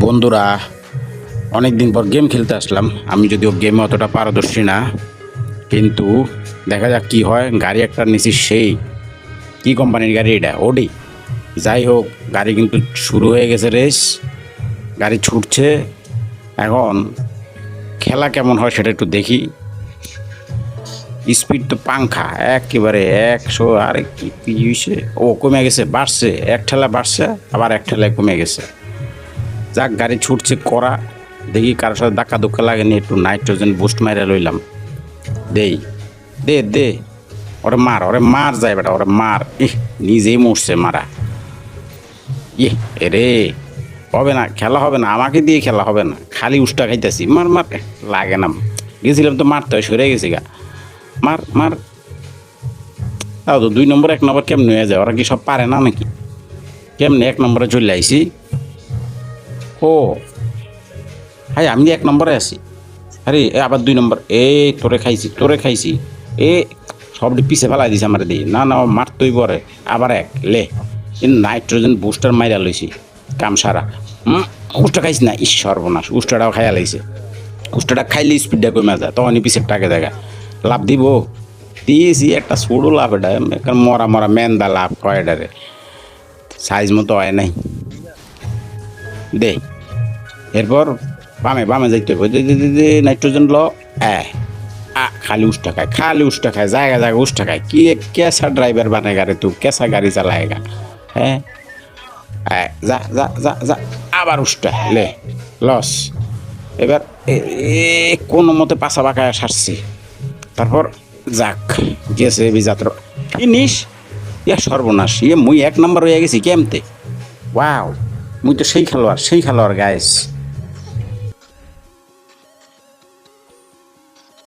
বন্ধুরা, অনেক দিন পর গেম খেলতে আসলাম। আমি যদিও গেমে অতটা পারদর্শী না, কিন্তু দেখা যাক কি হয়। গাড়ি একটা নিছি, সেই কি কোম্পানির গাড়ি এটা? ওডি। যাই হোক, গাড়ি কিন্তু শুরু হয়ে গেছে, রেস গাড়ি ছুটছে। এখন খেলা কেমন হয় সেটা একটু দেখি। স্পিড তো পাংখা একেবারে 100। আরে কি কি হয়েছে? ও কমে গেছে, বাড়ছে, এক ঠেলা বাড়ছে, আবার এক ঠেলায় কমে গেছে। যাক, গাড়ি ছুটছে করা। দেখি কারোর সাথে ধাক্কা ধুক্কা লাগেনি, একটু নাইট্রোজেন বুস্ট মাইরা লইলাম। দেই, দে দে, ওরে মার, ওরে মার, যায় বেটা, ওরে মার। নিজেই মরছে মারা। এরে, হবে না, খেলা হবে না, আমাকে দিয়ে খেলা হবে না, খালি উষ্টা খাইতেছি। মার মার, লাগে না। গেছিলাম তো মারতে হয়, সরে গেছি গা। মার মার। তাও তো 2 নম্বর 1 নম্বর কেমনে হয়ে যায়? ওরা কি সব পারে না নাকি? কেমনে 1 নম্বরে চলে আইসি? ও হাই, আমি 1 নম্বরে আছি। আরে আবার 2 নম্বর। তোরে খাইছি, তোরে খাইছি। এ সবটি পিছে ফেলাই দিছে আমার দিয়ে। না না, মারতই পরে। আবার এক লে, নাইট্রোজেন বুস্টার মাইরা লইছি, কাম সারা। উষ্টা খাইছি না, সর্বনাশ, উষ্টাটাও খাইয়া লাইছে। উষ্টাটা খাইলে স্পিডটা কমে যায়, তখনই পিছের টাকে দেখা লাভ দিব। দিয়েছি একটা ছোটো লাভ, এটা একটা মরা মরা মেন্দা লাভ কয়, এটারে সাইজ মতো হয় নাই। দে, এরপর বামে বামে যাইতে হবে। নাইট্রোজেন ল। খালি উষ্টা খায়, খালি উষ্টা খায়, জায়গা জায়গা উষ্টা খায়। কি কেসা ড্রাইভার বানায় গাড়ি, তুই কেসা গাড়ি চালায়গা। হ্যাঁ, যা যা যা যা, আবার উষ্টা লে, লস। এবার কোনো মতে পাশা বাঁকায় সারছি। তারপর যাক, গেছে বিজাত্র ফিনিশ। সর্বনাশ, মুই 1 নম্বর হয়ে গেছি কেমতে। ওয়াও, মুই তো সেই খেলোয়াড়, সেই খেলোয়াড় গাইস।